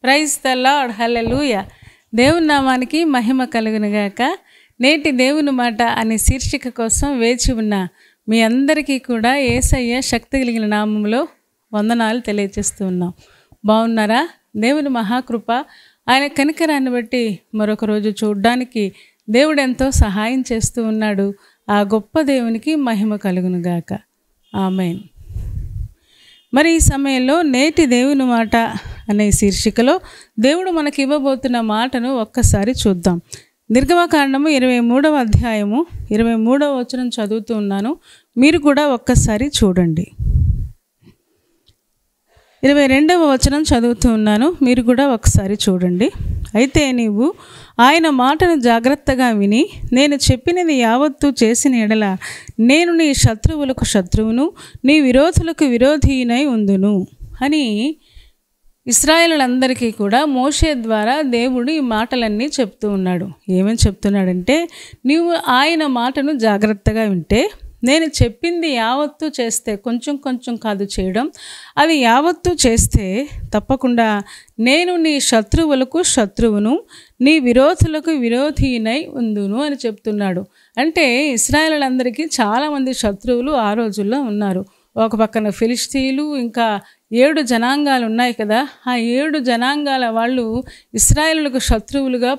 Praise the lord, హల్లెలూయా. దేవుని నామానికి మహిమ కలుగునుగాక. నేటి దేవుని మాట అనే శీర్షిక కోసం వేచి ఉన్న మీ అందరికీ కూడా యేసయ్య శక్తి కలిగిన నామంలో వందనాలు తెలియజేస్తూ ఉన్నాం. బాగున్నారా? దేవుని మహాకృప, ఆయన కనికరాన్ని బట్టి మరొక రోజు చూడడానికి దేవుడు ఎంతో సహాయం చేస్తూ ఉన్నాడు. ఆ గొప్ప దేవునికి మహిమ కలుగునుగాక. ఆమేన్. మరి ఈ సమయంలో నేటి దేవుని మాట అనే శీర్షికలో దేవుడు మనకి ఇవ్వబోతున్న మాటను ఒక్కసారి చూద్దాం. నిర్గమకాండము 23వ అధ్యాయము 23వ వచనం చదువుతూ ఉన్నాను. మీరు కూడా ఒక్కసారి చూడండి. 22వ వచనం చదువుతూ ఉన్నాను. మీరు కూడా ఒకసారి చూడండి. అయితే నీవు ఆయన మాటను జాగ్రత్తగా విని నేను చెప్పినది యావత్తు చేసిన ఎడల నేను నీ శత్రువులకు శత్రువును, నీ విరోధులకు విరోధినై ఉందును అని ఇశ్రాయేలులందరికీ కూడా మోషే ద్వారా దేవుడు ఈ మాటలన్నీ చెప్తూ ఉన్నాడు. ఏమని చెప్తున్నాడంటే, నీవు ఆయన మాటను జాగ్రత్తగా వింటే, నేను చెప్పింది యావత్తు చేస్తే, కొంచెం కొంచెం కాదు చేయడం, అది యావత్తు చేస్తే తప్పకుండా నేను నీ శత్రువులకు శత్రువును, నీ విరోధులకు విరోధినై ఉందును అని చెప్తున్నాడు. అంటే ఇశ్రాయేలులందరికీ చాలామంది శత్రువులు ఆ రోజుల్లో ఉన్నారు. ఒక పక్కన ఫిలిష్తీయులు, ఇంకా 7 జనాంగాలు ఉన్నాయి కదా. ఆ 7 జనాంగాల వాళ్ళు ఇశ్రాయేలులకు శత్రువులుగా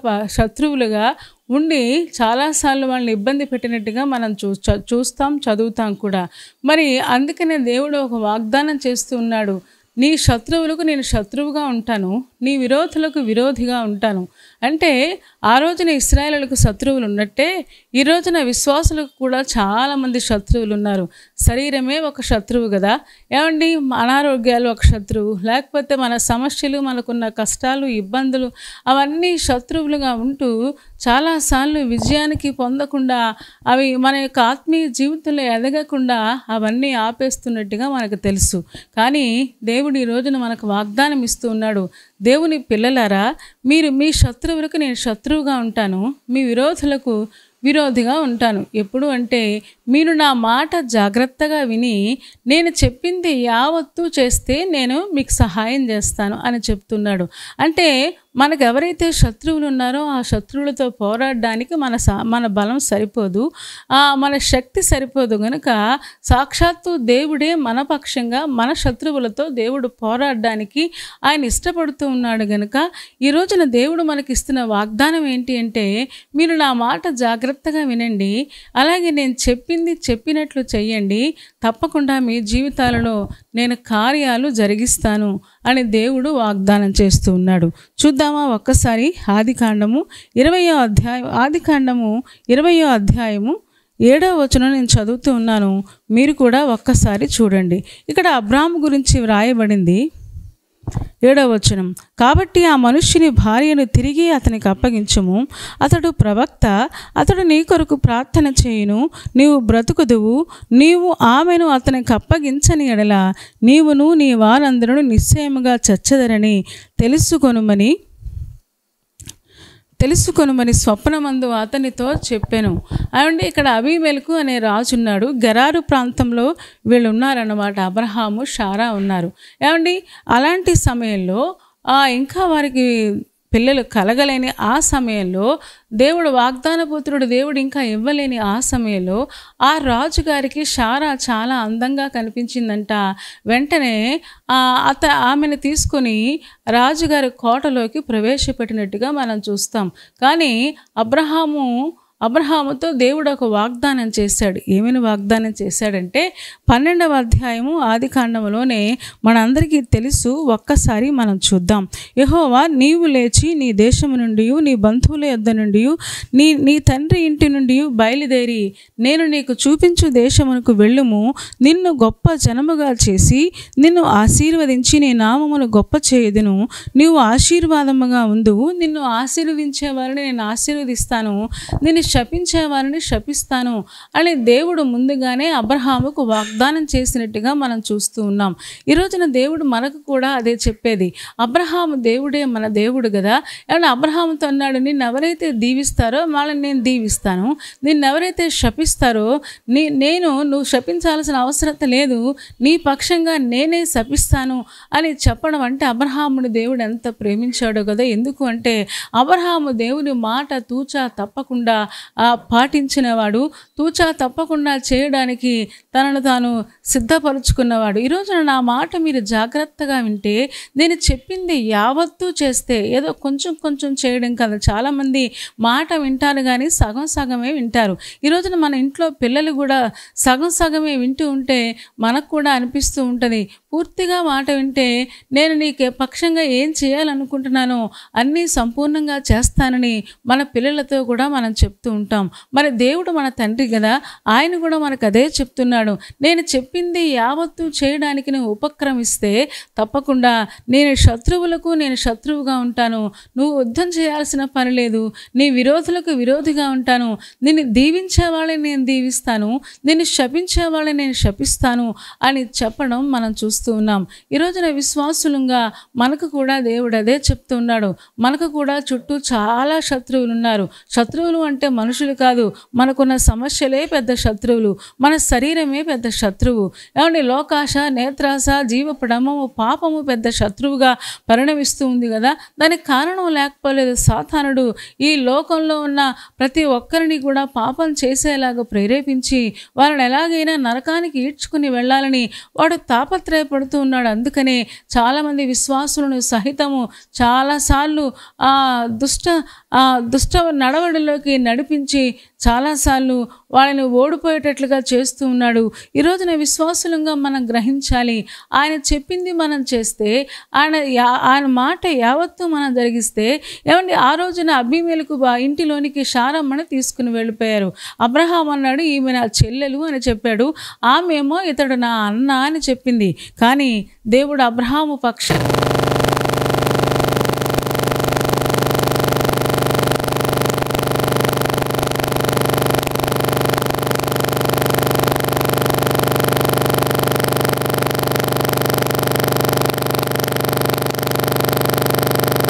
ఉండి చాలాసార్లు వాళ్ళని ఇబ్బంది పెట్టినట్టుగా మనం చూస్తాం, చదువుతాం కూడా. మరి అందుకనే దేవుడు ఒక వాగ్దానం చేస్తూ ఉన్నాడు. నీ శత్రువులకు నేను శత్రువుగా ఉంటాను, నీ విరోధులకు విరోధిగా ఉంటాను. అంటే ఆ రోజున ఇశ్రాయేలులకు శత్రువులు ఉన్నట్టే ఈ రోజున విశ్వాసులకు కూడా చాలామంది శత్రువులు ఉన్నారు. శరీరమే ఒక శత్రువు కదా. ఏమండి, అనారోగ్యాలు ఒక శత్రువు, లేకపోతే మన సమస్యలు, మనకున్న కష్టాలు, ఇబ్బందులు అవన్నీ శత్రువులుగా ఉంటూ చాలాసార్లు విజయానికి పొందకుండా, అవి మన యొక్క ఆత్మీయ జీవితంలో ఎదగకుండా అవన్నీ ఆపేస్తున్నట్టుగా మనకు తెలుసు. కానీ దేవుడు ఈ రోజున మనకు వాగ్దానం ఇస్తూ ఉన్నాడు. దేవుని పిల్లలారా, మీరు మీ శత్రువులకు నేను శత్రువుగా ఉంటాను, మీ విరోధులకు విరోధిగా ఉంటాను. ఎప్పుడు అంటే, మీరు నా మాట జాగ్రత్తగా విని నేను చెప్పింది యావత్తు చేస్తే నేను మీకు సహాయం చేస్తాను అని చెప్తున్నాడు. అంటే మనకు ఎవరైతే శత్రువులు ఉన్నారో ఆ శత్రువులతో పోరాడడానికి మన బలం సరిపోదు, మన శక్తి సరిపోదు. కనుక సాక్షాత్తు దేవుడే మన పక్షంగా మన శత్రువులతో దేవుడు పోరాడడానికి ఆయన ఇష్టపడుతూ ఉన్నాడు. కనుక ఈ రోజున దేవుడు మనకి ఇస్తున్న వాగ్దానం ఏంటి అంటే, మీరు నా మాట జాగ్రత్తగా వినండి, అలాగే నేను చెప్పినట్లు చెయ్యండి, తప్పకుండా మీ జీవితాలలో నేను కార్యాలు జరిగిస్తాను అని దేవుడు వాగ్దానం చేస్తూ ఉన్నాడు. చూద్దామా ఒక్కసారి ఆదికాండము 20వ అధ్యాయము 7వ వచనం నేను చదువుతూ ఉన్నాను. మీరు కూడా ఒక్కసారి చూడండి. ఇక్కడ అబ్రాహాము గురించి వ్రాయబడింది. 7వ వచనం, కాబట్టి ఆ మనుష్యుని భార్యను తిరిగి అతనికి అప్పగించుము, అతడు ప్రవక్త, అతడు నీ కొరకు ప్రార్థన చేయును, నీవు బ్రతుకుదువు, నీవు ఆమెను అతనికి అప్పగించని ఎడల నీవును నీ వారందరూ నిశ్చయముగా చచ్చెదరని తెలుసుకొనుమని స్వప్నమందు అతనితో చెప్పాను. అంటే ఇక్కడ అబీమెలెకు అనే రాజు ఉన్నాడు. గెరారు ప్రాంతంలో వీళ్ళు ఉన్నారన్నమాట. అబ్రహాము, శారా ఉన్నారు. ఏమండి, అలాంటి సమయంలో ఇంకా వారికి పిల్లలు కలగలేని ఆ సమయంలో, దేవుడు వాగ్దానపుత్రుడు దేవుడు ఇంకా ఇవ్వలేని ఆ సమయంలో ఆ రాజుగారికి శారా చాలా అందంగా కనిపించిందంట. వెంటనే ఆమెను తీసుకొని రాజుగారి కోటలోకి ప్రవేశపెట్టినట్టుగా మనం చూస్తాం. కానీ అబ్రహాముతో దేవుడు ఒక వాగ్దానం చేశాడు. ఏమైనా వాగ్దానం చేశాడంటే, 12వ అధ్యాయము ఆదికాండములోనే మనందరికీ తెలుసు. ఒక్కసారి మనం చూద్దాం. యెహోవా, నీవు లేచి నీ దేశము నుండి, నీ బంధువుల యొద్ద నుండి, నీ తండ్రి ఇంటి నుండి బయలుదేరి నేను నీకు చూపించు దేశమునకు వెళ్ళుము, నిన్ను గొప్ప జనముగా చేసి నిన్ను ఆశీర్వదించి నీ నామమును గొప్ప చేయుదును, నీవు ఆశీర్వాదముగా ఉందువు, నిన్ను ఆశీర్వదించే వారిని నేను ఆశీర్వదిస్తాను, నిన్ను శపించే వారిని శపిస్తాను అని దేవుడు ముందుగానే అబ్రహాముకు వాగ్దానం చేసినట్టుగా మనం చూస్తూ ఉన్నాం. ఈ రోజున దేవుడు మనకు కూడా అదే చెప్పేది. అబ్రహాము దేవుడే మన దేవుడు కదా. ఏమన్నా అబ్రహాముతో అన్నాడు, నిన్నెవరైతే దీవిస్తారో వాళ్ళని నేను దీవిస్తాను, నిన్నెవరైతే శపిస్తారో నువ్వు శపించాల్సిన అవసరత లేదు, నీ పక్షంగా నేనే శపిస్తాను అని చెప్పడం అంటే అబ్రహాముని దేవుడు ఎంత ప్రేమించాడో కదా. ఎందుకు అంటే అబ్రహాము దేవుని మాట తూచా తప్పకుండా పాటించినవాడు, తూచా తప్పకుండా చేయడానికి తనను తాను సిద్ధపరుచుకున్నవాడు. ఈరోజున నా మాట మీరు జాగ్రత్తగా వింటే, నేను చెప్పింది యావత్తూ చేస్తే, ఏదో కొంచెం కొంచెం చేయడం కాదు. చాలామంది మాట వింటారు కానీ సగం సగమే వింటారు. ఈరోజున మన ఇంట్లో పిల్లలు కూడా సగం సగమే వింటూ ఉంటే మనకు కూడా అనిపిస్తూ ఉంటుంది, పూర్తిగా మాట వింటే నేను నీకు పక్షంగా ఏం చేయాలనుకుంటున్నానో అన్నీ సంపూర్ణంగా చేస్తానని మన పిల్లలతో కూడా మనం చెప్తూ ఉంటాం. మరి దేవుడు మన తండ్రి కదా, ఆయన కూడా మనకు అదే చెప్తున్నాడు. నేను చెప్పింది యావత్తు చేయడానికి నువ్వు ఉపక్రమిస్తే తప్పకుండా నేను శత్రువుగా ఉంటాను, నువ్వు యుద్ధం చేయాల్సిన పని లేదు, నీ విరోధులకు విరోధిగా ఉంటాను, నిన్ను దీవించే వాళ్ళని నేను దీవిస్తాను, నిన్ను శపించే వాళ్ళని నేను శపిస్తాను అని చెప్పడం మనం చూస్తూ ఉన్నాం. ఈరోజున విశ్వాసులుగా మనకు కూడా దేవుడు అదే చెప్తూ ఉన్నాడు. మనకు కూడా చుట్టూ చాలా శత్రువులు ఉన్నారు. శత్రువులు అంటే మనుషులు కాదు, మనకున్న సమస్యలే పెద్ద శత్రువులు, మన శరీరమే పెద్ద శత్రువు. ఏమంటే లోకాశ, నేత్రాశ, జీవపడమము, పాపము పెద్ద శత్రువుగా పరిణమిస్తూ ఉంది కదా. దానికి కారణం లేకపోలేదు. సాతానుడు ఈ లోకంలో ఉన్న ప్రతి ఒక్కరిని కూడా పాపం చేసేలాగా ప్రేరేపించి వారిని ఎలాగైనా నరకానికి ఈడ్చుకుని వెళ్ళాలని వాడు తాపత్రయపడుతూ ఉన్నాడు. అందుకనే చాలామంది విశ్వాసులను సహితము చాలాసార్లు దుష్ట నడవడిలోకి నడిపించి చాలాసార్లు వాళ్ళని ఓడిపోయేటట్లుగా చేస్తూ ఉన్నాడు. ఈరోజున విశ్వాసులంగా మనం గ్రహించాలి, ఆయన చెప్పింది మనం చేస్తే, ఆయన మాట యావత్తు మనం జరిగిస్తే. ఏమండి, ఆ రోజున అబీమెలెకు ఇంటిలోనికి శారమ్మని తీసుకుని వెళ్ళిపోయారు. అబ్రహాం అన్నాడు, ఈమె నా చెల్లెలు అని చెప్పాడు. ఆమెమో ఇతడు నా అన్న అని చెప్పింది. కానీ దేవుడు అబ్రహాము పక్షం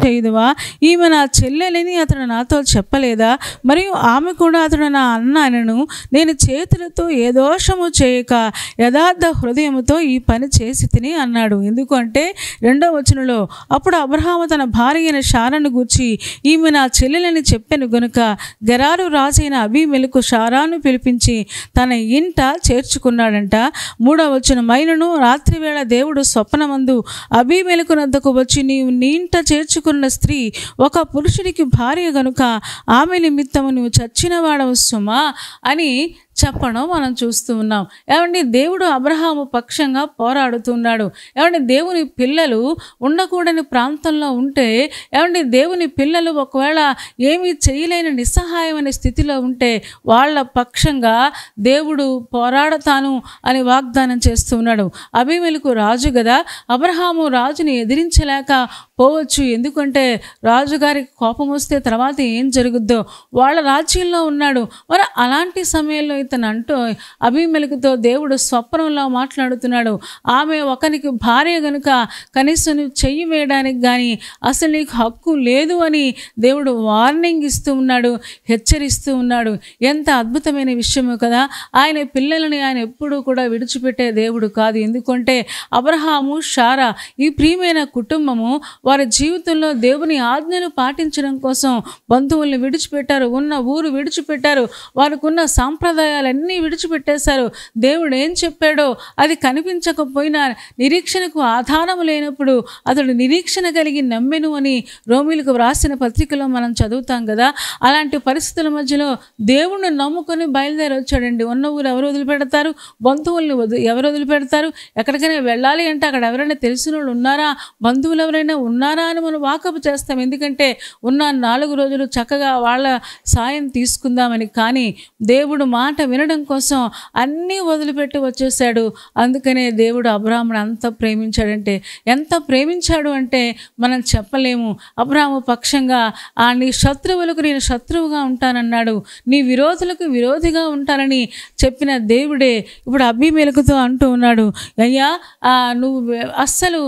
చేయదువా, ఈమె నా చెల్లెలని అతడు నాతో చెప్పలేదా, మరియు ఆమె కూడా అతడు నా అన్న అనను. నేను చేతులతో ఏ దోషము చేయక యథార్థ హృదయముతో ఈ పని చేసి తిని అన్నాడు. ఎందుకంటే 2వ వచనంలో, అప్పుడు అబ్రహాము తన భార్య అయిన శారాను గూర్చి ఈమె నా చెల్లెలని చెప్పెను గనుక గెరారు రాజైన అబీమెలెకు శారాను పిలిపించి తన ఇంట చేర్చుకున్నాడంట. 3వ వచనం, మైనను రాత్రివేళ దేవుడు స్వప్నమందు అబీమెలెకునద్దకు వచ్చి, నీవు నీ ఇంట చేర్చుకున్న స్త్రీ ఒక పురుషుడికి భార్య గనుక ఆమె నిమిత్తము నువ్వు చచ్చిన వాడవు సుమా అని చెప్పడం మనం చూస్తూ ఉన్నాం. ఏమండి, దేవుడు అబ్రహాము పక్షంగా పోరాడుతున్నాడు. ఏమండి, దేవుని పిల్లలు ఉండకూడని ప్రాంతంలో ఉంటే, ఏమండి దేవుని పిల్లలు ఒకవేళ ఏమీ చేయలేని నిస్సహాయమైన స్థితిలో ఉంటే వాళ్ళ పక్షంగా దేవుడు పోరాడతాను అని వాగ్దానం చేస్తూ ఉన్నాడు. అబీమెలెకు రాజు కదా, అబ్రహాము రాజుని ఎదిరించలేక పోవచ్చు. ఎందుకంటే రాజుగారికి కోపం వస్తే తర్వాత ఏం జరుగుద్దో, వాళ్ళ రాజ్యంలో ఉన్నాడు. మరి అలాంటి సమయంలో ఇతను అంటూ అబీమెలెకుతో దేవుడు స్వప్నంలో మాట్లాడుతున్నాడు. ఆమె ఒకరికి భార్య గనుక కనీసం నువ్వు చెయ్యి వేయడానికి కానీ అసలు నీకు హక్కు లేదు అని దేవుడు వార్నింగ్ ఇస్తూ ఉన్నాడు, హెచ్చరిస్తూ ఉన్నాడు. ఎంత అద్భుతమైన విషయము కదా. ఆయన పిల్లలని ఆయన ఎప్పుడూ కూడా విడిచిపెట్టే దేవుడు కాదు. ఎందుకంటే అబ్రహాము, శారా ఈ ప్రియమైన కుటుంబము వారి జీవితంలో దేవుని ఆజ్ఞను పాటించడం కోసం బంధువుల్ని విడిచిపెట్టారు, ఉన్న ఊరు విడిచిపెట్టారు, వారికి ఉన్న సాంప్రదాయాలన్నీ విడిచిపెట్టేశారు. దేవుడు ఏం చెప్పాడో అది కనిపించకపోయినా నిరీక్షణకు ఆధారం లేనప్పుడు అతడు నిరీక్షణ కలిగి నమ్మెను అని రోమీలకు వ్రాసిన పత్రికలో మనం చదువుతాం కదా. అలాంటి పరిస్థితుల మధ్యలో దేవుణ్ణి నమ్ముకొని బయలుదేరి వచ్చాడండి. ఉన్న ఊరు ఎవరు వదిలిపెడతారు, బంధువుల్ని ఎవరు వదిలిపెడతారు? ఎక్కడికైనా వెళ్ళాలి అంటే అక్కడ ఎవరైనా తెలిసిన వాళ్ళు ఉన్నారా, బంధువులు ఎవరైనా ఉన్నారా అని మనం వాకపు చేస్తాం. ఎందుకంటే ఉన్న 4 రోజులు చక్కగా వాళ్ళ సాయం తీసుకుందామని. కానీ దేవుడు మాట వినడం కోసం అన్నీ వదిలిపెట్టి వచ్చేసాడు. అందుకనే దేవుడు అబ్రాహామును అంత ప్రేమించాడంటే, ఎంత ప్రేమించాడు అంటే మనం చెప్పలేము. అబ్రాహాము పక్షంగా నీ శత్రువులకు నేను శత్రువుగా ఉంటానన్నాడు, నీ విరోధులకు విరోధిగా ఉంటానని చెప్పిన దేవుడే ఇప్పుడు అబీమెలెకుతో అంటూ ఉన్నాడు, అయ్యా నువ్వు అస్సలు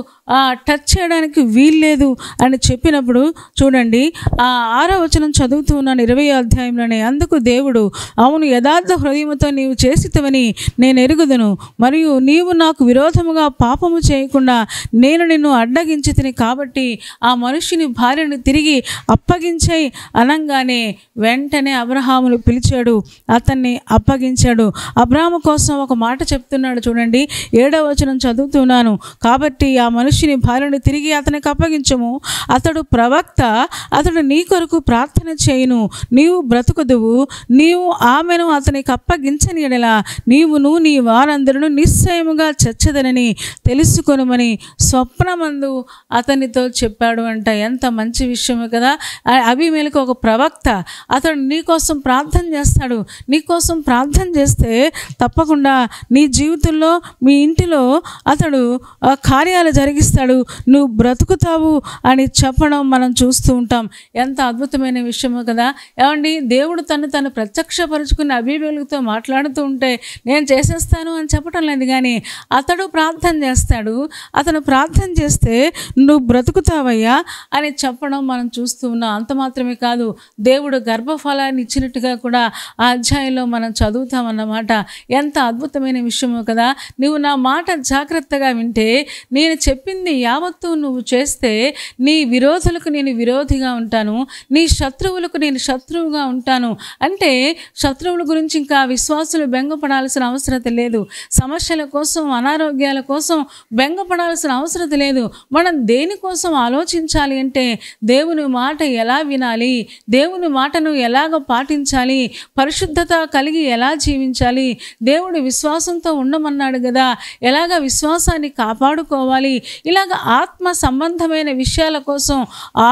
టచ్ చేయడానికి వీల్లేదు అని చెప్పినప్పుడు చూడండి 6వ వచనం చదువుతూ ఉన్నాను 20వ అధ్యాయంలోనే. అందుకు దేవుడు, అవును, యథార్థ హృదయముతో నీవు చేసితవని నేను ఎరుగుదును, మరియు నీవు నాకు విరోధముగా పాపము చేయకుండా నేను నిన్ను అడ్డగించితిని, కాబట్టి ఆ మనుష్యుని భార్యను తిరిగి అప్పగించేయి అనగానే వెంటనే అబ్రహామును పిలిచాడు, అతన్ని అప్పగించాడు. అబ్రాహాము కోసం ఒక మాట చెప్తున్నాడు చూడండి, 7వ వచనం చదువుతున్నాను. కాబట్టి ఆ మనుష్యుని భార్యను తిరిగి అతనికి అప్పగించము, అతడు ప్రవక్త, అతడు నీ కొరకు ప్రార్థన చేయును, నీవు బ్రతుకుదువు, నీవు ఆమెను అతనికి అప్పగించని ఎడల నీవును నీ వారందరూ నిశ్చయముగా చచ్చదనని తెలుసుకొనుమని స్వప్నమందు అతనితో చెప్పాడు అంట. ఎంత మంచి విషయము కదా. అబీమెలెకు ఒక ప్రవక్త, అతడు నీకోసం ప్రార్థన చేస్తాడు. నీకోసం ప్రార్థన చేస్తే తప్పకుండా నీ జీవితంలో మీ ఇంటిలో అతడు కార్యాలు జరిగిస్తాడు, నువ్వు బ్రతుకుతావు అని చెప్పడం మనం చూస్తూ ఉంటాం. ఎంత అద్భుతమైన విషయము కదా. ఏమండి, దేవుడు తను ప్రత్యక్షపరుచుకుని అబీమెలెకుతో మాట్లాడుతూ ఉంటే నేను చేసేస్తాను అని చెప్పడం లేదు, కానీ అతడు ప్రార్థన చేస్తాడు. అతను ప్రార్థన చేస్తే నువ్వు బ్రతుకుతావయ్యా అని చెప్పడం మనం చూస్తూ ఉన్నాం. అంత మాత్రమే కాదు, దేవుడు గర్భఫలాన్ని ఇచ్చినట్టుగా కూడా ఆ అధ్యాయంలో మనం చదువుతామన్నమాట. ఎంత అద్భుతమైన విషయమో కదా. నువ్వు నా మాట జాగ్రత్తగా వింటే, నేను చెప్పింది యావత్తు నువ్వు చేస్తే నీ విరోధులకు నేను విరోధిగా ఉంటాను, నీ శత్రువులకు నేను శత్రువుగా ఉంటాను. అంటే శత్రువుల గురించి ఇంకా విశ్వాసులు బెంగపడాల్సిన అవసరం లేదు. సమస్యల కోసం, అనారోగ్యాల కోసం బెంగపడాల్సిన అవసరం లేదు. మనం దేనికోసం ఆలోచించాలి అంటే దేవుని మాట ఎలా వినాలి, దేవుని మాటను ఎలాగ పాటించాలి, పరిశుద్ధత కలిగి ఎలా జీవించాలి, దేవుడు విశ్వాసంతో ఉండమన్నాడు కదా, ఎలాగ విశ్వాసాన్ని కాపాడుకోవాలి, ఇలాగ ఆత్మ సంబంధమైన విషయాల కోసం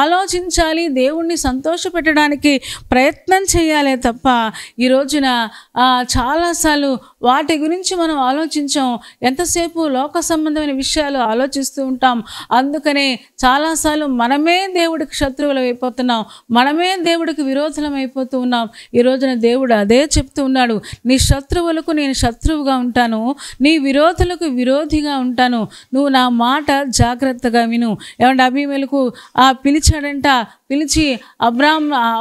ఆలోచించాలి, దేవుణ్ణి సంతోషపెట్టడానికి ప్రయత్నం చేయాలి తప్ప ఈ రోజున చాలాసార్లు వాటి గురించి మనం ఆలోచించాం. ఎంతసేపు లోక సంబంధమైన విషయాలు ఆలోచిస్తూ ఉంటాం. అందుకనే చాలాసార్లు మనమే దేవుడికి శత్రువులు అయిపోతున్నాం, మనమే దేవుడికి విరోధులం అయిపోతూ ఉన్నాం. ఈ రోజున దేవుడు అదే చెప్తూ ఉన్నాడు, నీ శత్రువులకు నేను శత్రువుగా ఉంటాను, నీ విరోధులకు విరోధిగా ఉంటాను, నువ్వు నా మాట జాగ్రత్తగా విను. ఏమంటే అబీమెలెకు పిలిచాడంట, పిలిచి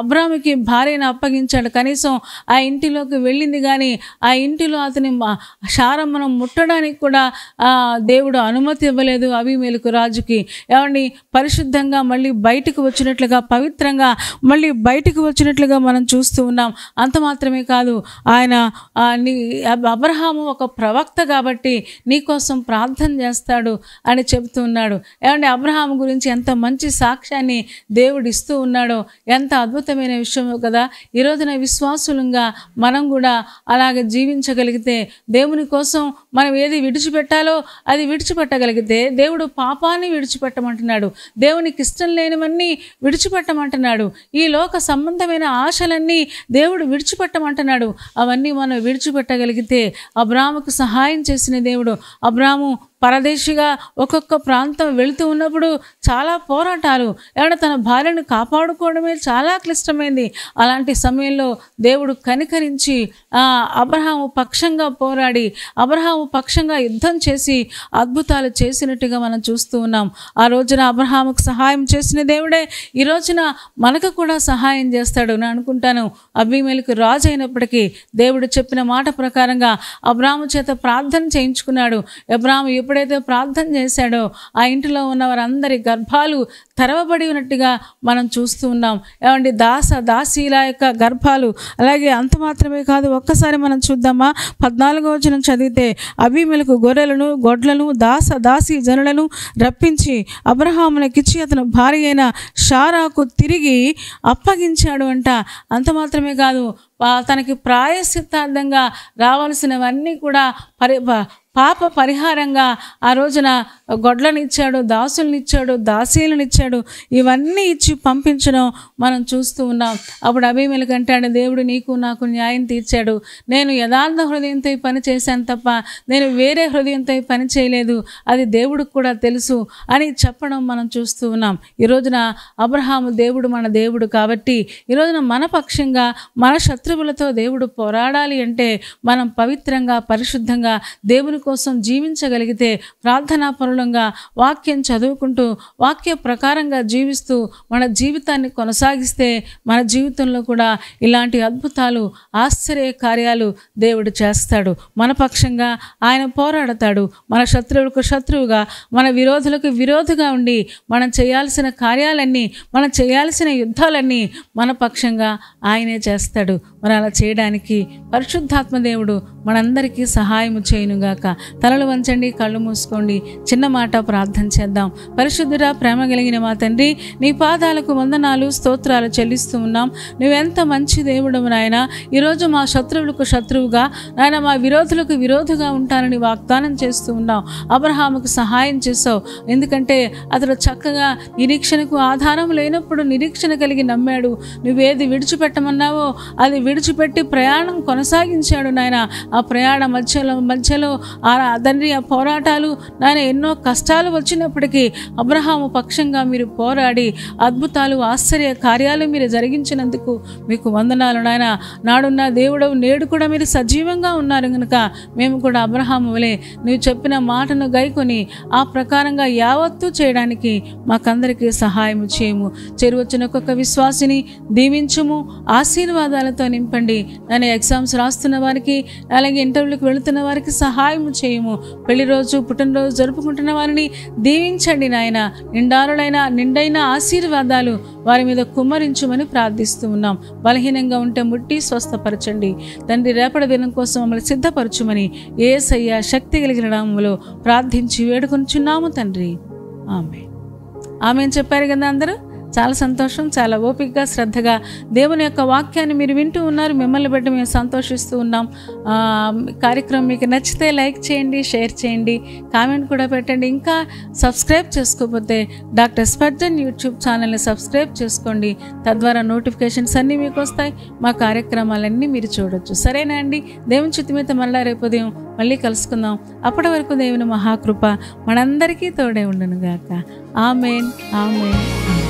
అబ్రాముకి భార్యను అప్పగించాడు. కనీసం ఆ ఇంటిలోకి వెళ్ళింది కానీ ఆ ఇంటిలో అతని శారమ్మను ముట్టడానికి కూడా దేవుడు అనుమతి ఇవ్వలేదు అబీమెలెకు రాజుకి. ఏమండి, పరిశుద్ధంగా మళ్ళీ బయటకు వచ్చినట్లుగా, పవిత్రంగా మళ్ళీ బయటకు వచ్చినట్లుగా మనం చూస్తూ ఉన్నాం. అంత మాత్రమే కాదు, ఆయన అబ్రహాము ఒక ప్రవక్త కాబట్టి నీకోసం ప్రార్థన చేస్తాడు అని చెబుతూ ఉన్నాడు. ఏమండి, అబ్రహాము గురించి ఎంత మంచి సాక్ష్యాన్ని దేవుడు ఇస్తూ ఉన్నాడో, ఎంత అద్భుతమైన విషయమో కదా. ఈ రోజున విశ్వాసులంగా మనం కూడా అలాగే జీవించగలిగితే, దేవుని కోసం మనం ఏది విడిచిపెట్టాలో అది విడిచిపెట్టగలిగితే, దేవుడు పాపాన్ని విడిచిపెట్టమంటున్నాడు, దేవునికి ఇష్టం లేనివన్నీ విడిచిపెట్టమంటున్నాడు, ఈ లోక సంబంధమైన ఆశలన్నీ దేవుడు విడిచిపెట్టమంటున్నాడు. అవన్నీ మనం విడిచిపెట్టగలిగితే, అబ్రాముకు సహాయం చేసిన దేవుడు, అబ్రాము పరదేశిగా ఒక్కొక్క ప్రాంతం వెళుతూ ఉన్నప్పుడు చాలా పోరాటాలు, ఏమైనా తన భార్యను కాపాడుకోవడమే చాలా క్లిష్టమైంది. అలాంటి సమయంలో దేవుడు కనికరించి అబ్రహాము పక్షంగా పోరాడి, అబ్రహాము పక్షంగా యుద్ధం చేసి అద్భుతాలు చేసినట్టుగా మనం చూస్తూ ఉన్నాం. ఆ రోజున అబ్రహాముకు సహాయం చేసిన దేవుడే ఈ రోజున మనకు కూడా సహాయం చేస్తాడు. నేను అనుకుంటాను, అబీమెలెకు రాజు అయినప్పటికీ దేవుడు చెప్పిన మాట ప్రకారంగా అబ్రాము చేత ప్రార్థన చేయించుకున్నాడు. అబ్రాము ఎప్పుడైతే ప్రార్థన చేశాడో ఆ ఇంటిలో ఉన్న వారందరి గర్భాలు తెరవబడి ఉన్నట్టుగా మనం చూస్తూ ఉన్నాం. ఏమండి, దాసీల యొక్క గర్భాలు. అలాగే అంత మాత్రమే కాదు, ఒక్కసారి మనం చూద్దామా, 14వ వచనం చదివితే, అబీమెలెకు గొర్రెలను గొడ్లను దాసీ జనులను రప్పించి అబ్రహామునకిచ్చి అతను భార్య అయిన శారాకు తిరిగి అప్పగించాడు అంట. అంత మాత్రమే కాదు, తనకి ప్రాయశ్చిత్తార్థంగా రావాల్సినవన్నీ కూడా పాప పరిహారంగా ఆ రోజున గొడ్లనిచ్చాడు, దాసులనిచ్చాడు, దాసీలనిచ్చాడు. ఇవన్నీ ఇచ్చి పంపించడం మనం చూస్తూ ఉన్నాం. అప్పుడు అబీమెలెకు అంటాడు, దేవుడు నీకు నాకు న్యాయం తీర్చాడు. నేను యథార్థ హృదయంతో ఈ పని చేశాను తప్ప నేను వేరే హృదయంతో ఈ పని చేయలేదు, అది దేవుడికి కూడా తెలుసు అని చెప్పడం మనం చూస్తూ ఉన్నాం. ఈ రోజున అబ్రహాము దేవుడు మన దేవుడు కాబట్టి ఈ రోజున మన పక్షంగా మన శత్రువులతో దేవుడు పోరాడాలి అంటే మనం పవిత్రంగా పరిశుద్ధంగా దేవుని కోసం జీవించగలిగితే, ప్రార్థనాపరులంగా వాక్యం చదువుకుంటూ వాక్య ప్రకారంగా జీవిస్తూ మన జీవితాన్ని కొనసాగిస్తే మన జీవితంలో కూడా ఇలాంటి అద్భుతాలు ఆశ్చర్య కార్యాలు దేవుడు చేస్తాడు. మన పక్షంగా ఆయన పోరాడతాడు. మన శత్రువులకు శత్రువుగా, మన విరోధులకు విరోధిగా ఉండి మనం చేయాల్సిన కార్యాలన్నీ, మనం చేయాల్సిన యుద్ధాలన్నీ మన పక్షంగా ఆయనే చేస్తాడు. మరి అలా చేయడానికి పరిశుద్ధాత్మ దేవుడు మనందరికీ సహాయము చేయునుగాక. తలలు వంచండి, కళ్ళు మూసుకోండి, చిన్న మాట ప్రార్థన చేద్దాం. పరిశుద్ధుడా, ప్రేమ కలిగిన మా తండ్రి, నీ పాదాలకు వందనాలు స్తోత్రాలు చెల్లిస్తూ ఉన్నాం. నువ్వెంత మంచి దేవుడవు నాయన. ఈరోజు మా శత్రువులకు శత్రువుగా, నాయన మా విరోధులకు విరోధుగా ఉంటానని వాగ్దానం చేస్తూ ఉన్నావు. అబ్రహాముకు సహాయం చేసావు. ఎందుకంటే అతడు చక్కగా నిరీక్షణకు ఆధారం లేనప్పుడు నిరీక్షణ కలిగి నమ్మాడు. నువ్వేది విడిచిపెట్టమన్నావో అది విడిచిపెట్టి ప్రయాణం కొనసాగించాడు నాయన. ఆ ప్రయాణ మధ్యలో తండ్రి ఆ పోరాటాలు నాయన ఎన్నో కష్టాలు వచ్చినప్పటికీ అబ్రహాము పక్షంగా మీరు పోరాడి అద్భుతాలు ఆశ్చర్య కార్యాలు మీరు జరిగించినందుకు మీకు వందనాలు నాయన. నాడున్న దేవుడవు నేడు కూడా మీరు సజీవంగా ఉన్నారు కనుక మేము కూడా అబ్రహాము వలె నువ్వు చెప్పిన మాటను గైకొని ఆ ప్రకారంగా యావత్తు చేయడానికి మాకందరికీ సహాయం చేయము. చేరువచ్చిన ఒక్కొక్క విశ్వాసిని దీవించుము, ఆశీర్వాదాలతో నింపండి. నన్ను ఎగ్జామ్స్ రాస్తున్న వారికి, అలాగే ఇంటర్వ్యూలకు వెళుతున్న వారికి సహాయం చేయము. పెళ్లి రోజు పుట్టినరోజు జరుపుకుంటున్న వారిని దీవించండి నాయన. నిండైన ఆశీర్వాదాలు వారి మీద కుమ్మరించుమని ప్రార్థిస్తూ ఉన్నాం. బలహీనంగా ఉంటే ముట్టి స్వస్థపరచండి తండ్రి. రేపటి దినం కోసం మమ్మల్ని సిద్ధపరచుమని యేసయ్య శక్తి కలిగిన నామములో ప్రార్థించి వేడుకొనుచున్నాము తండ్రి. ఆమేన్ చెప్పారు కదా అందరూ. చాలా సంతోషం. చాలా ఓపికగా శ్రద్ధగా దేవుని యొక్క వాక్యాన్ని మీరు వింటూ ఉన్నారు. మిమ్మల్ని బట్టి మేము సంతోషిస్తూ ఉన్నాం. కార్యక్రమం మీకు నచ్చితే లైక్ చేయండి, షేర్ చేయండి, కామెంట్ కూడా పెట్టండి. ఇంకా సబ్స్క్రైబ్ చేసుకోకపోతే డాక్టర్ స్పర్జన్ యూట్యూబ్ ఛానల్ని సబ్స్క్రైబ్ చేసుకోండి. తద్వారా నోటిఫికేషన్స్ అన్నీ మీకు వస్తాయి. మా కార్యక్రమాలన్నీ మీరు చూడొచ్చు. సరేనా అండి? దేవుని చిత్తం మీద మళ్ళీ రేపు ఉదయం మళ్ళీ కలుసుకుందాం. అప్పటి వరకు దేవుని మహాకృప మనందరికీ తోడే ఉండును గాక. ఆమేన్, ఆమేన్, ఆమేన్.